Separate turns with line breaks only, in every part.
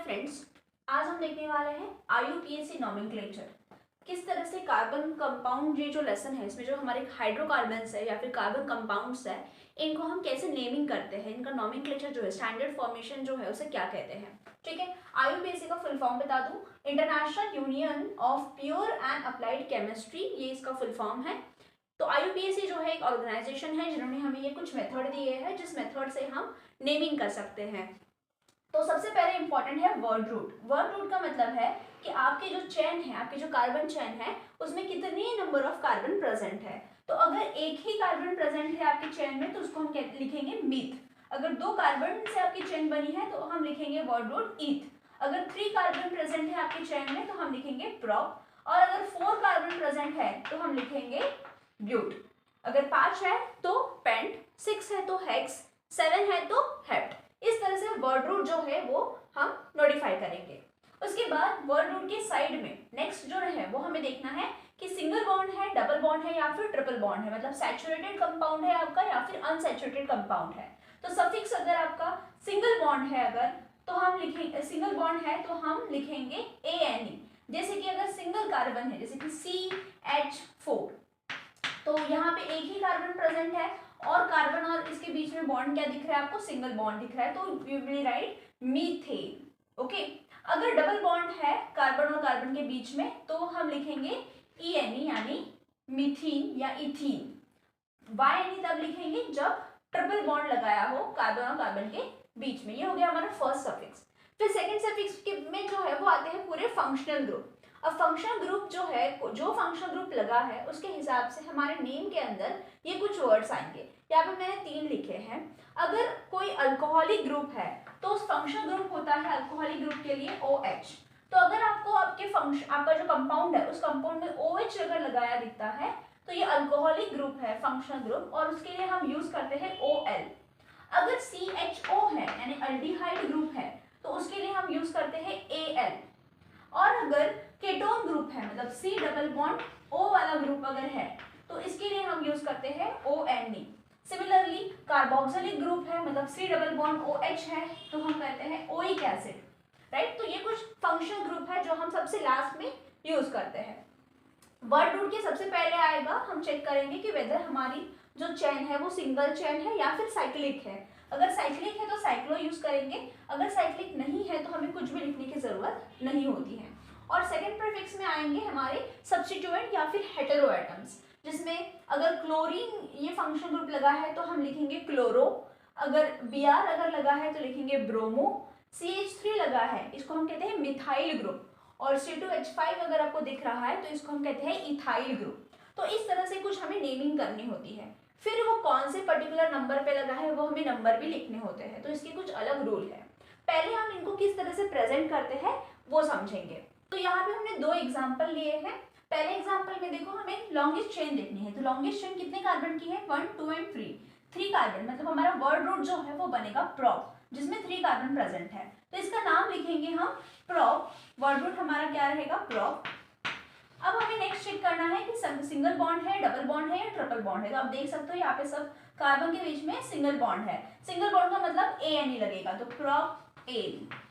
Friends, आज हम देखने वाले हैं IUPAC नॉमेनक्लेचर। किस तरह से कार्बन कंपाउंड, ये जो लेसन है इसमें जो हमारे हाइड्रोकार्बन्स है या फिर कार्बन कंपाउंड्स है, इनको हम कैसे नेमिंग करते हैं, इनका नॉमेनक्लेचर जो है, स्टैंडर्ड फॉर्मेशन जो है उसे क्या कहते हैं। ठीक है, IUPAC का फुल फॉर्म बता दूं, international union of pure and applied chemistry, ये इसका फुल फॉर्म है। तो IUPAC जो है एक ऑर्गेनाइजेशन है जिन्होंने हमें ये कुछ मेथड दिए हैं जिस मेथड से हम नेमिंग कर सकते हैं। तो सबसे पहले इंपॉर्टेंट है वर्ड रूट। वर्ड रूट का मतलब है कि आपके जो चेन है, आपके जो कार्बन चेन है, उसमें कितने नंबर ऑफ कार्बन प्रेजेंट है। तो अगर एक ही कार्बन प्रेजेंट है आपके चेन में तो उसको हम लिखेंगे मीथ। अगर 2 कार्बन से आपकी चेन बनी है तो हम लिखेंगे वर्ड रूट ईथ। अगर 3 कार्बन प्रेजेंट है आपके चेन में तो हम लिखेंगे प्रोप। और अगर 4 कार्बन प्रेजेंट है तो हम लिखेंगे ब्यूट। अगर 5 है तो पेंट, 6 है तो हेक्स, 7 है तो हेप्ट। इस तरह से वर्ड रूट जो है वो हम नोटिफाई करेंगे। उसके बाद वर्ड रूट के साइड में नेक्स्ट जो है वो हमें देखना है कि सिंगल बॉन्ड है, डबल बॉन्ड है या फिर ट्रिपल बॉन्ड है, मतलब सैचुरेटेड कंपाउंड है आपका या फिर अनसैचुरेटेड कंपाउंड है। तो सफिक्स अगर आपका सिंगल बॉन्ड है अगर तो हम लिखेंगे, सिंगल बॉन्ड है तो हम लिखेंगे ANE। जैसे कि अगर सिंगल कार्बन है जैसे कि CH4, तो यहाँ पे एक ही कार्बन प्रेजेंट है और कार्बन और इसके बीच में बॉन्ड क्या दिख रहा है आपको, सिंगल बॉन्ड दिख रहा है, तो you will write methane. Okay, अगर डबल बॉन्ड है कार्बन और कार्बन के बीच में तो हम लिखेंगे ENE यानी मीथीन या इथीन। YNE तब लिखेंगे जब ट्रिपल बॉन्ड लगाया हो कार्बन और कार्बन के बीच में। ये हो गया हमारा फर्स्ट सफिक्स। फिर सेकंड सफिक्स में जो है वो आते हैं पूरे फंक्शनल ग्रुप। अब फंक्शनल ग्रुप जो है, जो फंक्शनल ग्रुप लगा है उसके हिसाब से हमारे नेम के अंदर ये कुछ वर्ड्स आएंगे। यहाँ पे मैंने 3 लिखे हैं। अगर कोई अल्कोहलिक ग्रुप है तो उस फंक्शनल ग्रुप होता है अल्कोहलिक ग्रुप के लिए OH। तो अगर आपको आपका जो कंपाउंड है उस कंपाउंड में OH अगर लगाया दिखता है तो ये अल्कोहलिक ग्रुप है, फंक्शनल ग्रुप, और उसके लिए हम यूज करते हैं OL। अगर CHO है यानी अल्डिहाइड ग्रुप है तो उसके लिए हम यूज करते हैं AL। और अगर केटोन ग्रुप है मतलब C डबल बॉन्ड O वाला ग्रुप अगर है तो इसके लिए हम यूज करते हैं ONE। सिमिलरली कार्बोक्सिलिक ग्रुप है मतलब C डबल बॉन्ड OH है तो हम कहते हैं ओइक एसिड, राइट। तो ये कुछ फंक्शनल ग्रुप है जो हम सबसे लास्ट में यूज करते हैं। वर्ड रूट के सबसे पहले आएगा, हम चेक करेंगे कि वेदर हमारी जो चेन है वो सिंगल चेन है या फिर साइक्लिक है। अगर साइक्लिक है तो साइक्लो यूज करेंगे, अगर साइक्लिक नहीं है तो हमें कुछ भी लिखने की जरूरत नहीं होती है। और सेकंड प्रीफिक्स में आएंगे हमारे सब्स्टिट्यूएंट या फिर हेटेरो एटम्स, जिसमें अगर क्लोरीन ये फंक्शनल ग्रुप लगा है तो हम लिखेंगे क्लोरो, अगर Br अगर लगा है तो लिखेंगे ब्रोमो, CH3 लगा है इसको हम कहते हैं मिथाइल ग्रुप, और C2H5 अगर आपको दिख रहा है तो इसको हम कहते हैं इथाइल ग्रुप। तो इस तरह से कुछ हमें नेमिंग करनी होती है। फिर वो कौन से पर्टिकुलर नंबर पे लगा है वो हमें नंबर भी लिखने होते हैं, तो इसके कुछ अलग रूल है। पहले हम इनको किस तरह से प्रेजेंट करते हैं वो समझेंगे। तो यहाँ पे हमने 2 एग्जाम्पल लिए हैं। पहले एग्जाम्पल में देखो हमें लॉन्गेस्ट चेन देखनी है, तो लॉन्गेस्ट चेन कितने कार्बन की है, 1 2 एंड 3 कार्बन, मतलब हमारा वर्ड रूट जो है वो बनेगा प्रोप, जिसमें 3 कार्बन प्रेजेंट है। तो इसका नाम लिखेंगे हम प्रोप, वर्ड रूट हमारा क्या रहेगा प्रोप। अब हमें नेक्स्ट चेक करना है कि सिंगल बॉन्ड है, डबल बॉन्ड है या ट्रिपल बॉन्ड है। तो आप देख सकते हो यहाँ पे सब कार्बन के बीच में सिंगल बॉन्ड है, सिंगल बॉन्ड का मतलब ANE लगेगा, तो प्रोप ANE।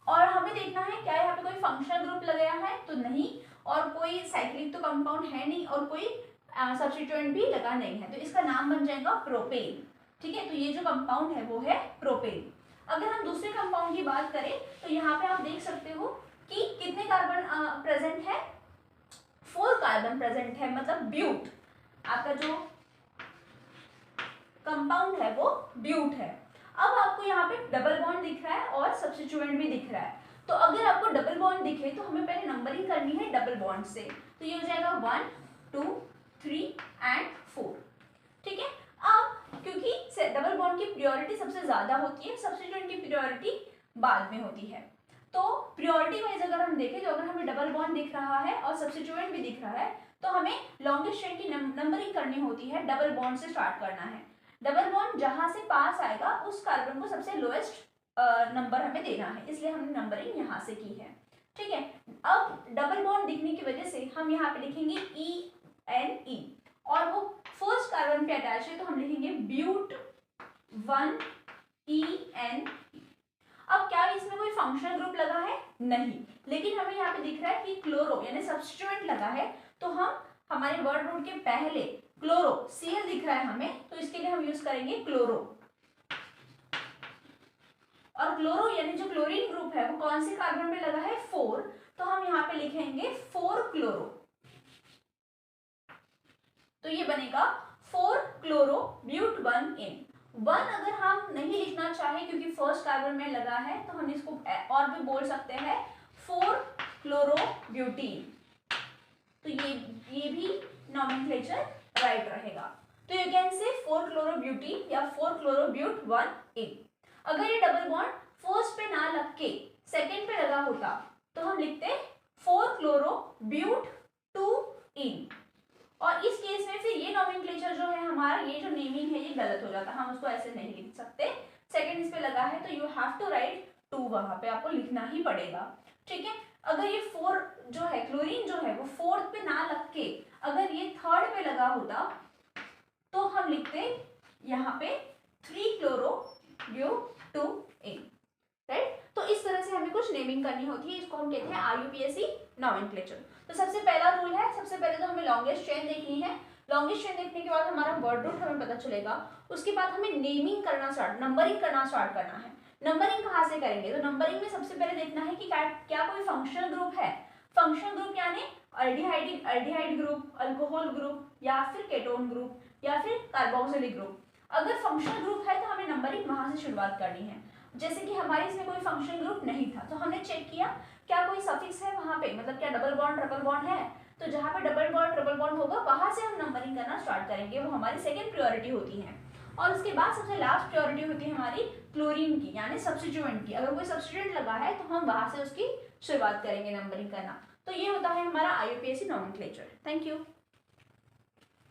और हमें देखना है क्या यहाँ पे कोई फंक्शनल ग्रुप लगाया है तो नहीं, और कोई साइक्लिक तो कंपाउंड है नहीं, और कोई सब्स्टिट्यूएंट भी लगा नहीं है, तो इसका नाम बन जाएगा प्रोपेन। ठीक है, तो ये जो कंपाउंड है वो है प्रोपेन। अगर हम दूसरे कंपाउंड की बात करें तो यहाँ पे आप देख सकते हो कि कितने कार्बन प्रेजेंट है, 4 कार्बन प्रेजेंट है, मतलब ब्यूट। आपका जो कंपाउंड है वो ब्यूट है। अब आपको यहाँ पे डबल बॉन्ड दिख रहा है और सब्स्टिट्यूएंट भी दिख रहा है, तो अगर आपको डबल बॉन्ड दिखे तो हमें पहले नंबरिंग करनी है डबल बॉन्ड से, तो ये हो जाएगा 1 2 3 एंड 4। ठीक है, अब क्योंकि डबल बॉन्ड की प्रियोरिटी सबसे ज्यादा होती है, सब्स्टिट्यूएंट की प्रियोरिटी बाद में होती है, तो प्रियोरिटी वाइज अगर हम देखें तो अगर हमें डबल बॉन्ड दिख रहा है और सब्स्टिट्यूएंट भी दिख रहा है तो हमें लॉन्गेस्ट चेन की नंबरिंग करनी होती है, डबल बॉन्ड से स्टार्ट करना है। डबल बॉन्ड जहां से पास आएगा उस कार्बन को सबसे लोएस्ट नंबर हमें देना है, इसलिए हमने नंबरिंग यहाँ से की है। ठीक है, अब डबल बॉन्ड दिखने की वजह से हम यहाँ पे लिखेंगे ENE, और वो फर्स्ट कार्बन पे अटैच है तो हम लिखेंगे ब्यूट 1 ENE। अब क्या इस फंक्शनल ग्रुप लगा है? नहीं, लेकिन हमें यहाँ पे दिख रहा है कि क्लोरो यानी सब्स्टिट्यूएंट लगा है, तो हम हमारे वर्ड रूट के पहले क्लोरो Cl दिख रहा है हमें, तो इसके लिए हम यूज करेंगे क्लोरो। और क्लोरो यानी जो क्लोरीन ग्रुप है वो कौन से कार्बन पे लगा है? 4, तो हम यहाँ पे लिखेंगे 4 क्लोरो। तो ये बनेगा 4 क्लोरो ब्यूट 1 इन। 1 अगर हम नहीं लिखना चाहे क्योंकि फर्स्ट कार्बन में लगा है, तो हम इसको और भी बोल सकते हैं 4 क्लोरो ब्यूटीन। तो ये भी नॉमेनक्लेचर राइट रहेगा। तो you can say 4 chloro butene या 4 क्लोरो ब्यूट 1 इन। अगर ये डबल बॉन्ड फर्स्ट पे ना लग के सेकेंड पे लगा होता, तो हम लिखते 4 क्लोरो ब्यूट 2 इन। और इस केस में फिर ये नॉमेनक्लेचर जो है हमारा, ये जो नेमिंग है ये गलत हो जाता है, हम उसको ऐसे नहीं लिख सकते। सेकंड इस पे लगा है तो यू हैव टू राइट 2, वहां पे आपको लिखना ही पड़ेगा, ठीक है। अगर ये 4 जो है क्लोरीन जो है वो फोर्थ पे ना लग के अगर ये थर्ड पे लगा होता, तो हम लिखते यहाँ पे 3 क्लोरो ब्यूट 2 इन, राइट। तो इस तरह से हमें कुछ नेमिंग करनी होती है, इसको हम कहते हैं IUPAC नॉमेनक्लेचर। तो सबसे पहला रूल है, सबसे पहले तो हमें लॉन्गेस्ट चेन देखनी है। लॉन्गेस्ट चेन देखने के बाद हमारा वर्ड रूट हमें पता चलेगा। उसके बाद हमें नेमिंग करना स्टार्ट, नंबरिंग करना स्टार्ट करना है। नंबरिंग कहाँ से करेंगे? तो नंबरिंग में सबसे पहले देखना है कि क्या कोई फंक्शनल ग्रुप है। फंक्शनल ग्रुप यानी अल्डिहाइड ग्रुप, अल्कोहल ग्रुप, या फिर केटोन ग्रुप, या फिर कार्बोक्सिलिक ग्रुप। अगर फंक्शनल ग्रुप है तो हमें नंबरिंग वहां से शुरुआत करनी है। जैसे कि हमारे इसमें कोई फंक्शनल ग्रुप नहीं था, तो हमने चेक किया क्या कोई सफिक्स है वहां पे, मतलब क्या डबल बॉन्ड ट्रिपल बॉन्ड है। तो जहां पे डबल बॉन्ड ट्रिपल बॉन्ड होगा वहां से हम नंबरिंग करना स्टार्ट करेंगे, वो हमारी सेकंड प्रायोरिटी होती है। और उसके बाद सबसे लास्ट प्रायोरिटी होती है हमारी क्लोरीन की, यानी सब्स्टिट्यूएंट की। अगर कोई सब्स्टिट्यूएंट लगा है तो हम वहां से उसकी शुरुआत करेंगे नंबरिंग करना। तो ये होता है हमारा IUPAC नॉमेनक्लेचर। Thank you.